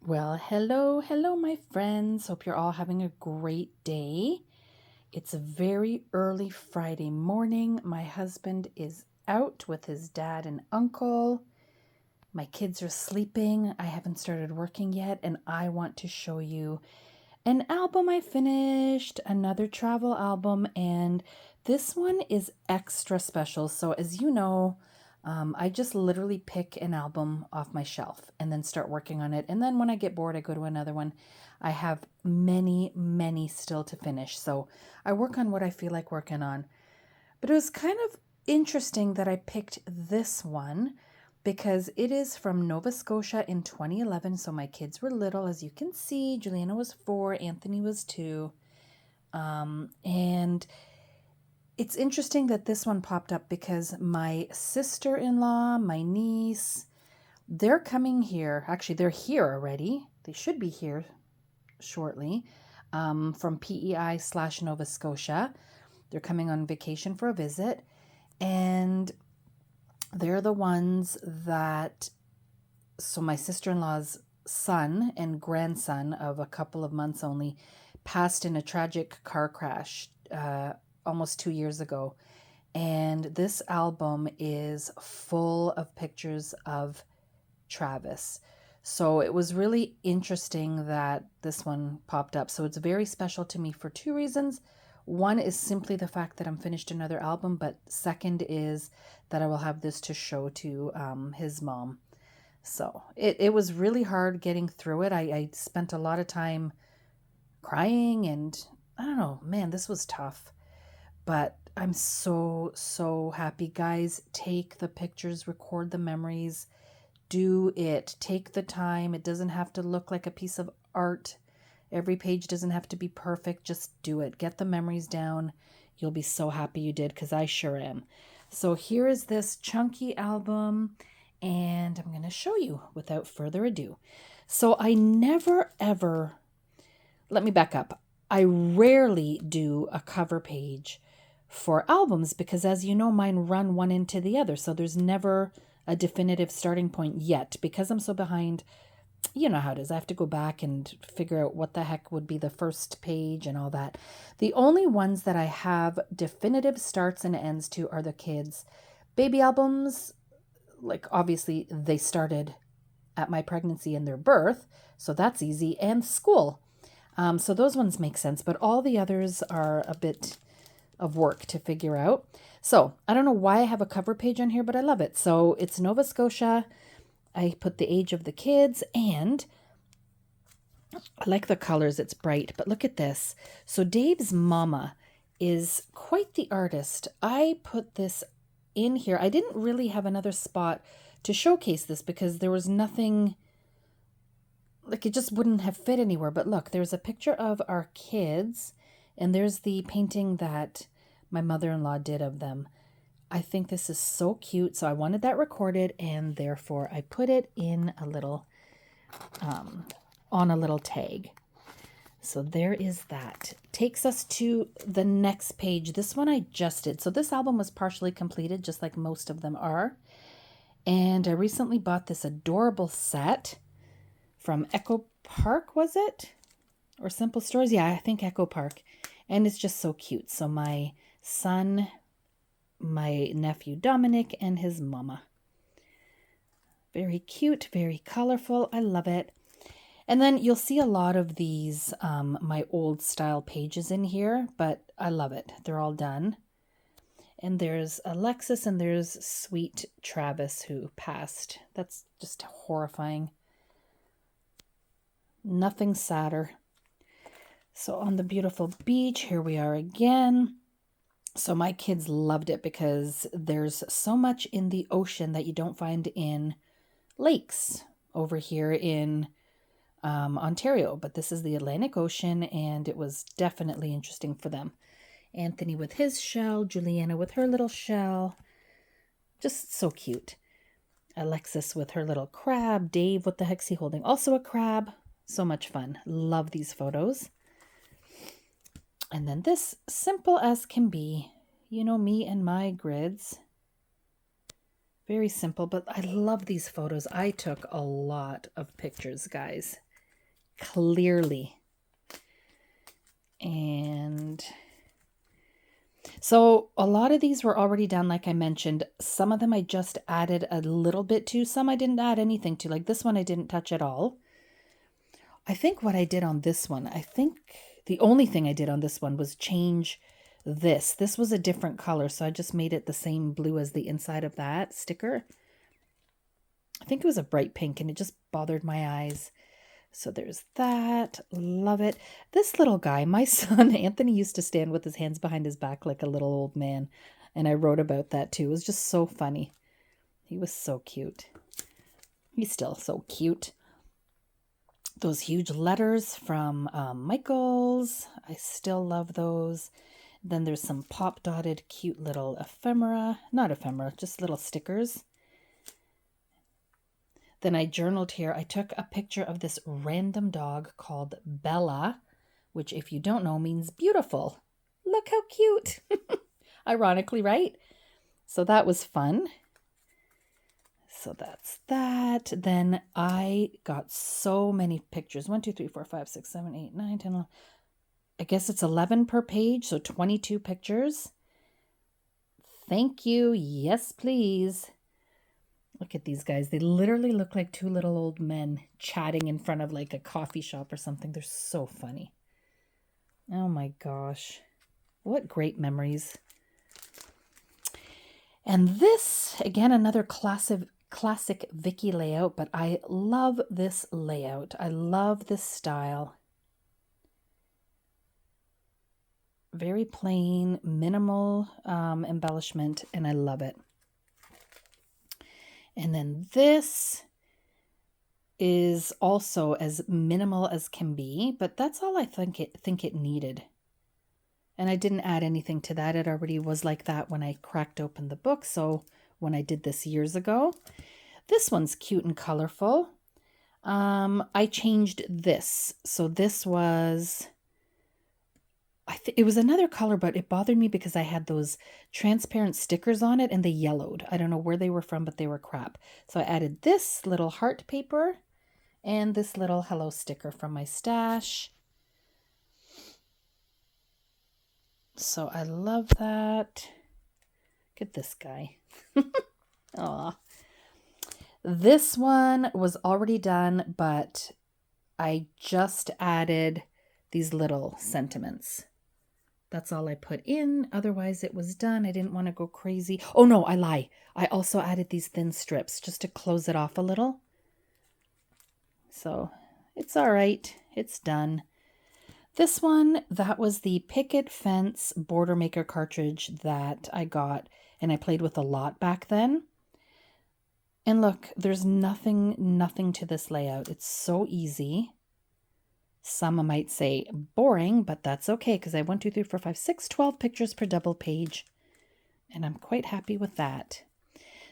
Well, hello, my friends. Hope you're all having a great day. It's a very early Friday morning. My husband is out with his dad and uncle. My kids are sleeping. I haven't started working yet, and I want to show you an album I finished, another travel album, and this one is extra special. So, as you know, I just literally pick an album off my shelf and then start working on it. And then when I get bored, I go to another one. I have many still to finish. So I work on what I feel like working on. But it was kind of interesting that I picked this one because it is from Nova Scotia in 2011. So my kids were little, as you can see. Juliana was 4, Anthony was 2. And it's interesting that this one popped up because my sister-in-law, my niece, they're coming here. Actually, they're here already. They should be here shortly from PEI/Nova Scotia. They're coming on vacation for a visit. And they're the ones that, so my sister-in-law's son and grandson of a couple of months only passed in a tragic car crash almost 2 years ago. And this album is full of pictures of Travis. So it was really interesting that this one popped up. So it's very special to me for 2 reasons. One is simply the fact that I'm finished another album, but second is that I will have this to show to his mom. So it was really hard getting through it. I spent a lot of time crying and I don't know, man, this was tough. But I'm so happy. Guys, take the pictures, record the memories, do it. Take the time. It doesn't have to look like a piece of art. Every page doesn't have to be perfect. Just do it. Get the memories down. You'll be so happy you did because I sure am. So here is this chunky album, and I'm going to show you without further ado. So I never ever, let me back up. I rarely do a cover page for albums because, as you know, mine run one into the other. So there's never a definitive starting point yet because I'm so behind. You know how it is. I have to go back and figure out what the heck would be the first page and all that. The only ones that I have definitive starts and ends to are the kids' baby albums. Like, obviously, they started at my pregnancy and their birth, so that's easy, and school. So those ones make sense, but all the others are a bit of work to figure out. So I don't know why I have a cover page on here, but I love it. So it's Nova Scotia. I put the age of the kids, and I like the colors. It's bright, but look at this. So Dave's mama is quite the artist. I put this in here. I didn't really have another spot to showcase this because there was nothing, like it just wouldn't have fit anywhere. But look, there's a picture of our kids, and there's the painting that my mother-in-law did of them. I think this is so cute, so I wanted that recorded, and therefore I put it in a little, on a little tag. So there is that. Takes us to the next page. This one I just did. So this album was partially completed, just like most of them are. And I recently bought this adorable set from Echo Park, was it? Or Simple Stores? Yeah, I think Echo Park. And it's just so cute. So my son, my nephew Dominic, and his mama. Very cute, very colorful. I love it. And then you'll see a lot of these, my old style pages in here, but I love it. They're all done. And there's Alexis and there's sweet Travis who passed. That's just horrifying. Nothing sadder. So on the beautiful beach, here we are again. So my kids loved it because there's so much in the ocean that you don't find in lakes over here in Ontario. But this is the Atlantic Ocean, and it was definitely interesting for them. Anthony with his shell, Juliana with her little shell. Just so cute. Alexis with her little crab. Dave, what the heck's he holding? Also a crab. So much fun. Love these photos. And then this, simple as can be. You know me and my grids. Very simple, but I love these photos. I took a lot of pictures, guys. clearly. And so a lot of these were already done, like I mentioned. Some of them I just added a little bit to. Some I didn't add anything to. Like this one I didn't touch at all. I think what I did on this one, I think the only thing I did on this one was change this. This was a different color, so I just made it the same blue as the inside of that sticker. I think it was a bright pink, and it just bothered my eyes. So there's that. Love it. This little guy, my son, Anthony, used to stand with his hands behind his back like a little old man. And I wrote about that too. It was just so funny. He was so cute. He's still so cute. Those huge letters from Michael's. I still love those. Then there's some pop dotted cute little ephemera. Not ephemera, just little stickers. Then I journaled here. I took a picture of this random dog called Bella, which if you don't know means beautiful. Look how cute. Ironically, right? So that was fun. So that's that. Then I got so many pictures. 1, 2, 3, 4, 5, 6, 7, 8, 9, 10, 11. I guess it's 11 per page, so 22 pictures. Thank you. Yes, please. Look at these guys. They literally look like two little old men chatting in front of like a coffee shop or something. They're so funny. Oh my gosh. What great memories. And this, again, another classic Vicky layout, but I love this layout. I love this style. Very plain, minimal embellishment, and I love it. And then this is also as minimal as can be, but that's all I think it needed. And I didn't add anything to that. It already was like that when I cracked open the book. So when I did this years ago, this one's cute and colorful. I changed this. So this was, it was another color, but it bothered me because I had those transparent stickers on it and they yellowed. I don't know where they were from, but they were crap. So I added this little heart paper and this little hello sticker from my stash. So I love that. Look at this guy. Aw. This one was already done, but I just added these little sentiments. That's all I put in. Otherwise, it was done. I didn't want to go crazy. Oh, no, I lie. I also added these thin strips just to close it off a little. So it's all right. It's done. This one, that was the Picket Fence Border Maker cartridge that I got, and I played with a lot back then. And look, there's nothing to this layout. It's so easy. Some might say boring, but that's okay because I have 1, 2, 3, 4, 5, 6, 12 pictures per double page. And I'm quite happy with that.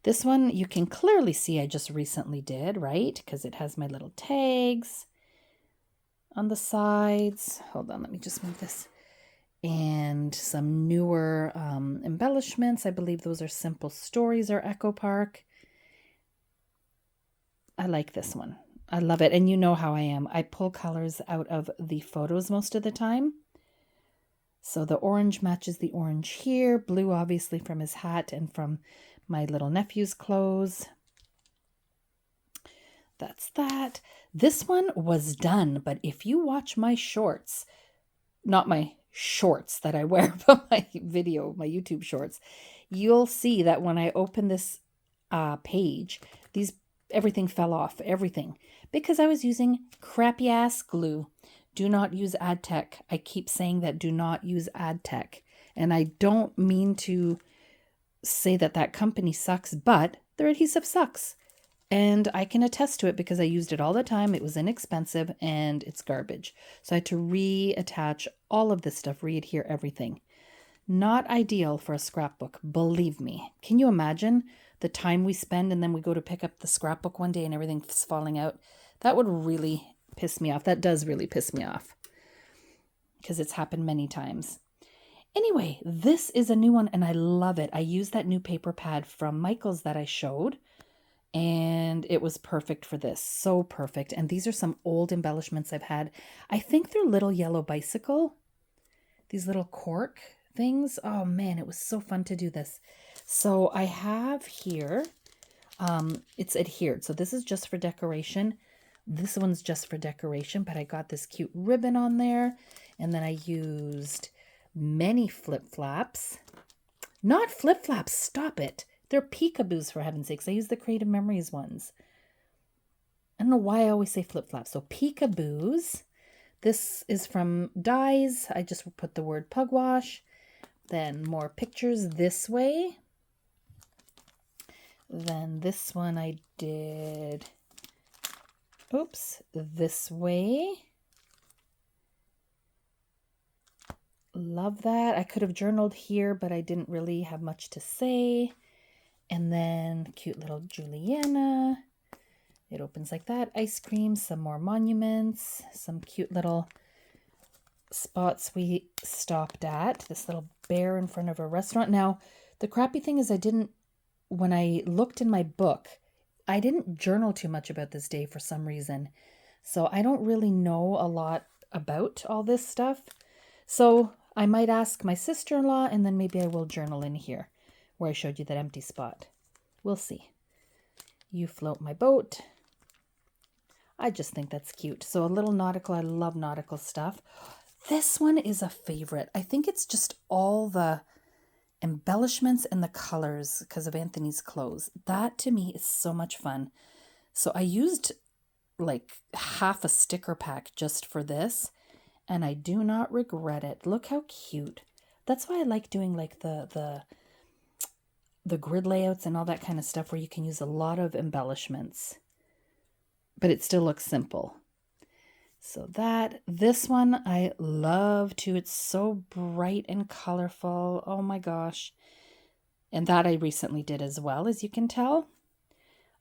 This one you can clearly see I just recently did, right? Because it has my little tags on the sides. Hold on, let me just move this. And some newer embellishments. I believe those are Simple Stories or Echo Park. I like this one. I love it. And you know how I am. I pull colors out of the photos most of the time. So the orange matches the orange here. Blue, obviously, from his hat and from my little nephew's clothes. That's that. This one was done, but if you watch my shorts, not my shorts that I wear, but my YouTube shorts, you'll see that when I open this page, everything fell off, everything, because I was using crappy ass glue. Do not use AdTech. I keep saying that, do not use AdTech. And I don't mean to say that company sucks, but their adhesive sucks. And I can attest to it because I used it all the time. It was inexpensive and it's garbage. So I had to reattach all of this stuff, re-adhere everything. Not ideal for a scrapbook, believe me. Can you imagine the time we spend and then we go to pick up the scrapbook one day and everything's falling out? That would really piss me off. That does really piss me off because it's happened many times. Anyway, this is a new one and I love it. I used that new paper pad from Michael's that I showed. and it was perfect for this. So perfect. And these are some old embellishments I've had. I think they're little yellow bicycle, these little cork things. Oh man, it was so fun to do this. So I have here, it's adhered. So this is just for decoration. This one's just for decoration, but I got this cute ribbon on there. And then I used many flip-flaps. Not flip-flaps, stop it. They're peekaboos, for heaven's sakes. I use the Creative Memories ones. I don't know why I always say flip-flaps. So peekaboos. This is from Dies. I just put the word pugwash. Then more pictures this way. Then this one I did, oops, this way. Love that. I could have journaled here, but I didn't really have much to say. And then cute little Juliana. It opens like that. Ice cream, some more monuments, some cute little spots we stopped at. This little bear in front of a restaurant. Now, the crappy thing is when I looked in my book, I didn't journal too much about this day for some reason. So I don't really know a lot about all this stuff. So I might ask my sister-in-law, and then maybe I will journal in here where I showed you that empty spot. We'll see. You float my boat. I just think that's cute. So a little nautical. I love nautical stuff. This one is a favorite. I think it's just all the embellishments and the colors because of Anthony's clothes. That to me is so much fun. So I used like half a sticker pack just for this, and I do not regret it. Look how cute. That's why I like doing like the grid layouts and all that kind of stuff where you can use a lot of embellishments, but it still looks simple. So this one I love too. It's so bright and colorful. Oh my gosh. And that I recently did as well, as you can tell.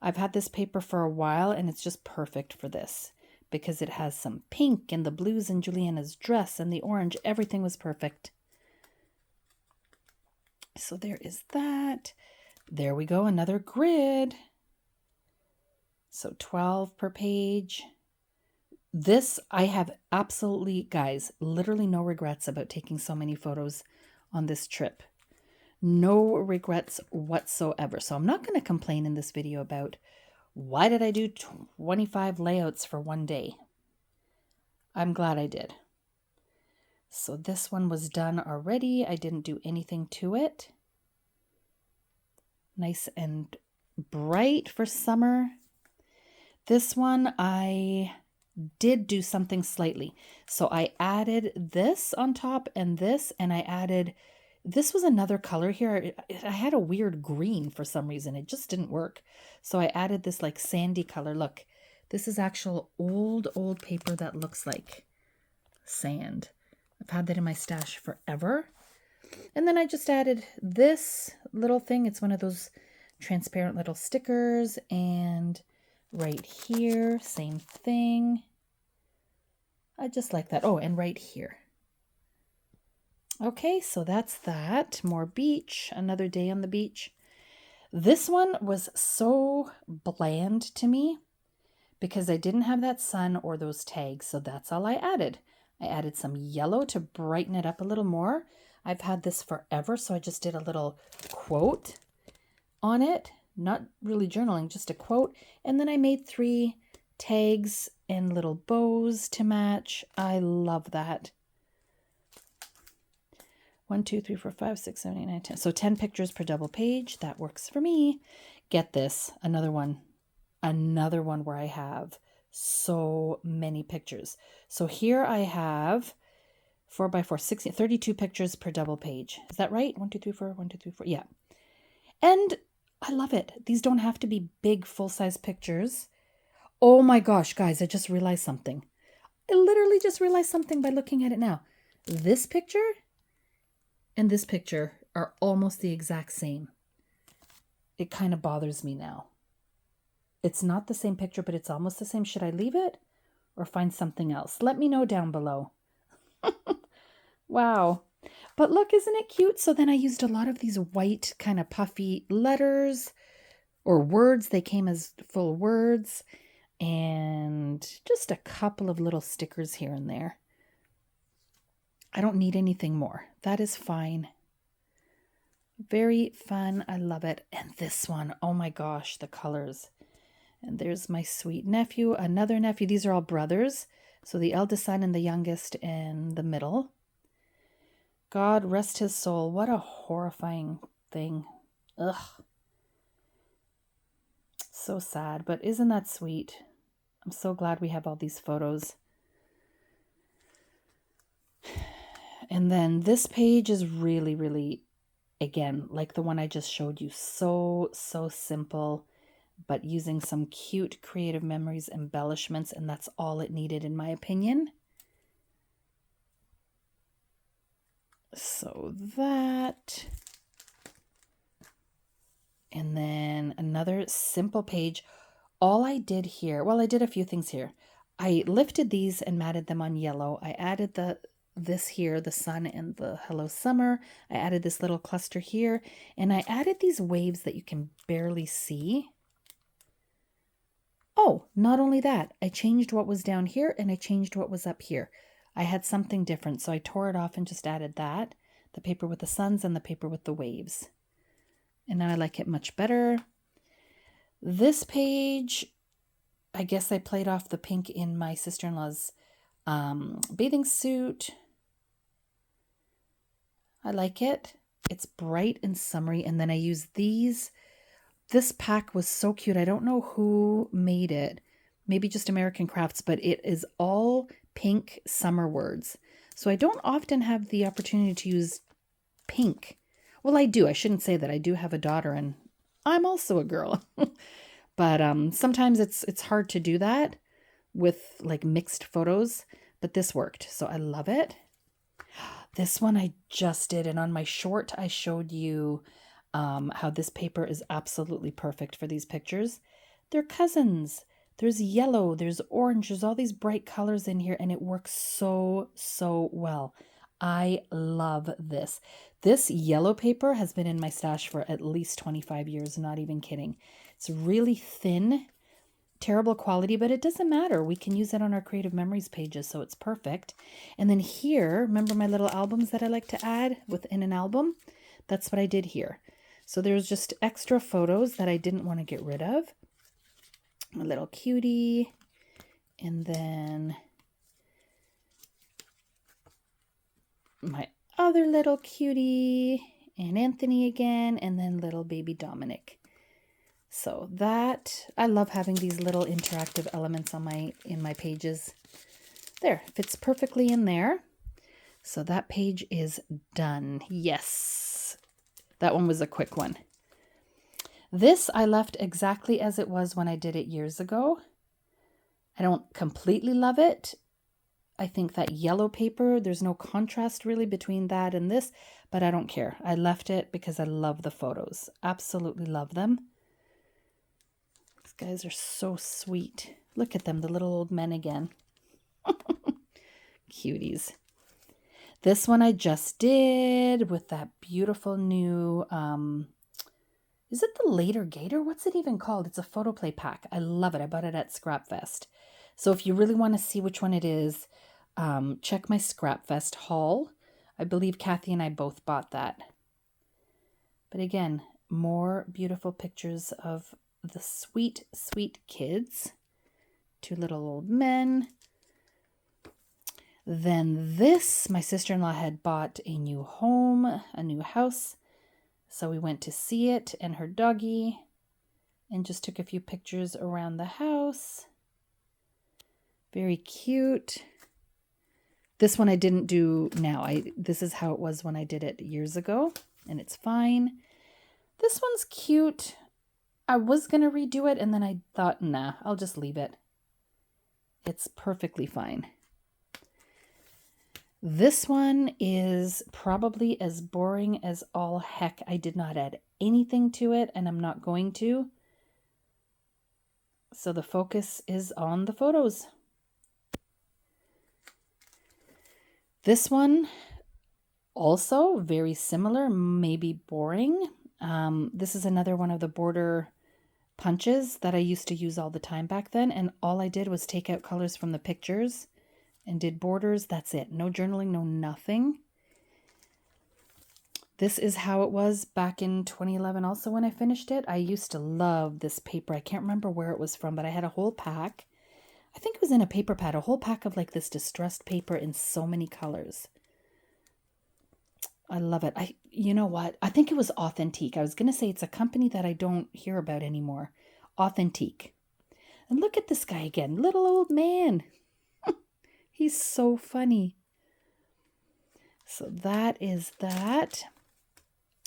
I've had this paper for a while, and it's just perfect for this because it has some pink and the blues in Juliana's dress and the orange. Everything was perfect. So there is that. There we go. Another grid. So 12 per page. This, I have absolutely, guys, literally no regrets about taking so many photos on this trip. No regrets whatsoever. So I'm not going to complain in this video about why did I do 25 layouts for one day. I'm glad I did. So this one was done already. I didn't do anything to it. Nice and bright for summer. This one I did do something slightly. So I added this on top and I added, this was another color here. I had a weird green for some reason. It just didn't work. So I added this like sandy color. Look, this is actual old paper that looks like sand. I've had that in my stash forever. And then I just added this little thing. It's one of those transparent little stickers, and right here, same thing. I just like that. Oh, and right here. Okay, so that's that. More beach, another day on the beach. This one was so bland to me because I didn't have that sun or those tags, so that's all I added. I added some yellow to brighten it up a little more. I've had this forever, so I just did a little quote on it. Not really journaling, just a quote. And then I made 3 tags and little bows to match. I love that. 1, 2, 3, 4, 5, 6, 7, 8, 9, 10. So 10 pictures per double page. That works for me. Get this, another one where I have so many pictures. So here I have 4 by 4, 16, 32 pictures per double page. Is that right? 1, 2, 3, 4, 1, 2, 3, 4. Yeah. And I love it. These don't have to be big full-size pictures. Oh my gosh, guys, I just realized something. I literally just realized something by looking at it now. This picture and this picture are almost the exact same. It kind of bothers me now. It's not the same picture, but it's almost the same. Should I leave it or find something else? Let me know down below. Wow. But look, isn't it cute? So then I used a lot of these white kind of puffy letters. or words. They came as full words, and just a couple of little stickers here and there. I don't need anything more. That is fine. Very fun. I love it. And this one, oh my gosh, the colors. And there's my sweet nephew, another nephew. These are all brothers. So the eldest son and the youngest in the middle. God rest his soul. What a horrifying thing. Ugh. So sad, but isn't that sweet? I'm so glad we have all these photos. And then this page is really, really, again, like the one I just showed you. So simple, but using some cute Creative Memories embellishments, and that's all it needed in my opinion. So that, and then another simple page. All I did here, well, I did a few things here. I lifted these and matted them on yellow. I added this here, the sun and the hello summer. I added this little cluster here, and I added these waves that you can barely see. Oh, not only that, I changed what was down here and I changed what was up here. I had something different, so I tore it off and just added that, the paper with the suns and the paper with the waves. And now I like it much better. This page, I guess I played off the pink in my sister-in-law's bathing suit. I like it. It's bright and summery. And then I use these. This pack was so cute. I don't know who made it. Maybe just American Crafts, but it is all pink summer words. So I don't often have the opportunity to use pink. Well, I do. I shouldn't say that. I do have a daughter and I'm also a girl. But sometimes it's hard to do that with like mixed photos, but this worked. So I love it. This one I just did, and on my short I showed you how this paper is absolutely perfect for these pictures. They're cousins. There's yellow, there's orange, there's all these bright colors in here, and it works so well. I love this. This yellow paper has been in my stash for at least 25 years, not even kidding. It's really thin, terrible quality, but it doesn't matter. We can use it on our Creative Memories pages, so it's perfect. And then here, remember my little albums that I like to add within an album? That's what I did here. So there's just extra photos that I didn't want to get rid of. My little cutie, and then my other little cutie, and Anthony again, and then little baby Dominic. So that, I love having these little interactive elements on in my pages. There, fits perfectly in there. So that page is done. Yes, that one was a quick one. This I left exactly as it was when I did it years ago. I don't completely love it. I think that yellow paper, there's no contrast really between that and this, but I don't care. I left it because I love the photos. Absolutely love them. These guys are so sweet. Look at them, the little old men again. Cuties. This one I just did with that beautiful new, is it the Later Gator? What's it even called? It's a photo play pack. I love it. I bought it at Scrapfest. So if you really want to see which one it is, check my Scrapfest haul. I believe Kathy and I both bought that. But again, more beautiful pictures of the sweet, sweet kids. Two little old men. Then this, my sister-in-law had bought a new home, a new house. So we went to see it and her doggy and just took a few pictures around the house. Very cute. This one I didn't do now. This is how it was when I did it years ago, and it's fine. This one's cute. I was going to redo it, and then I thought, nah, I'll just leave it. It's perfectly fine. This one is probably as boring as all heck. I did not add anything to it, and I'm not going to. So the focus is on the photos. This one, also very similar, maybe boring. This is another one of the border punches that I used to use all the time back then. And all I did was take out colors from the pictures and did borders. That's it. No journaling, no nothing. This is how it was back in 2011 also when I finished it. I used to love this paper. I can't remember where it was from, but I had a whole pack. I think it was in a paper pad, a whole pack of like this distressed paper in so many colors. I love it. You know what? I think it was Authentique. I was going to say it's a company that I don't hear about anymore. Authentique. And look at this guy again. Little old man. He's so funny. So that is that.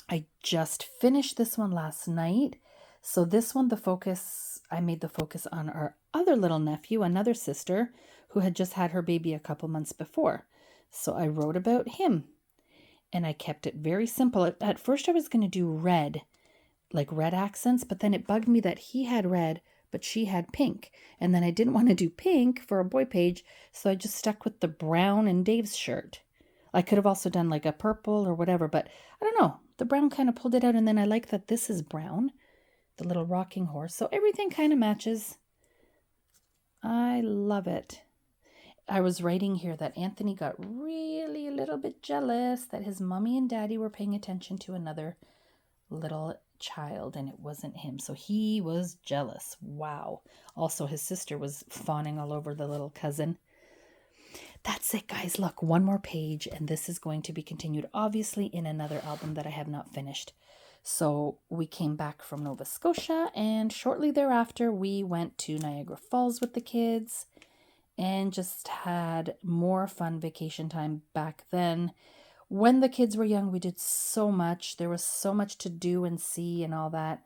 I just finished this one last night. So this one, I made the focus on our other little nephew, another sister, who had just had her baby a couple months before. So I wrote about him. And I kept it very simple. At first I was going to do red, like red accents, but then it bugged me that he had red, but she had pink. And then I didn't want to do pink for a boy page, so I just stuck with the brown and Dave's shirt. I could have also done like a purple or whatever, but I don't know. The brown kind of pulled it out, and then I like that this is brown, the little rocking horse. So everything kind of matches. I love it. I was writing here that Anthony got really a little bit jealous that his mommy and daddy were paying attention to another little child and it wasn't him. So he was jealous. Wow. Also, his sister was fawning all over the little cousin. That's it, guys. Look, one more page and this is going to be continued, obviously, in another album that I have not finished. So we came back from Nova Scotia and shortly thereafter we went to Niagara Falls with the kids and just had more fun vacation time back then. When the kids were young, we did so much. There was so much to do and see and all that.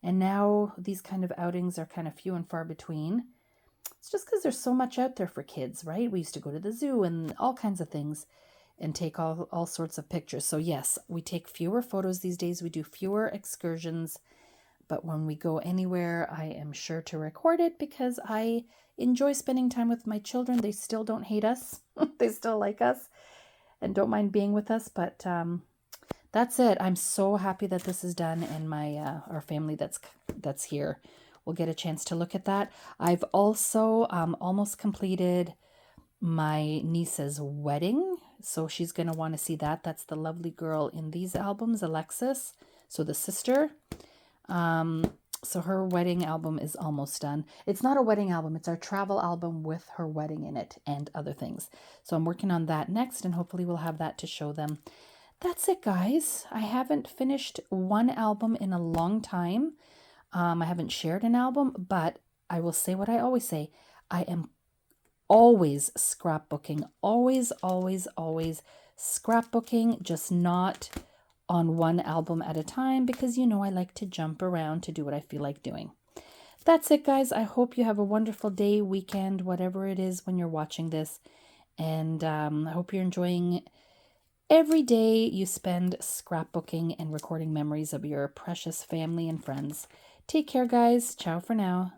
And now these kind of outings are kind of few and far between. It's just because there's so much out there for kids, right? We used to go to the zoo and all kinds of things and take all sorts of pictures. So yes, we take fewer photos these days. We do fewer excursions. But when we go anywhere, I am sure to record it because I enjoy spending time with my children. They still don't hate us. They still like us and don't mind being with us. But that's it. I'm so happy that this is done and my our family that's here will get a chance to look at that. I've also almost completed my niece's wedding. So she's going to want to see that. That's the lovely girl in these albums, Alexis. So the sister. So her wedding album is almost done. It's not a wedding album. It's our travel album with her wedding in it and other things. So I'm working on that next and hopefully we'll have that to show them. That's it, guys. I haven't finished one album in a long time. I haven't shared an album, but I will say what I always say. I am always scrapbooking. Always, always, always scrapbooking, just not on one album at a time because, you know, I like to jump around to do what I feel like doing. That's it, guys. I hope you have a wonderful day, weekend, whatever it is when you're watching this. And I hope you're enjoying every day you spend scrapbooking and recording memories of your precious family and friends. Take care, guys. Ciao for now.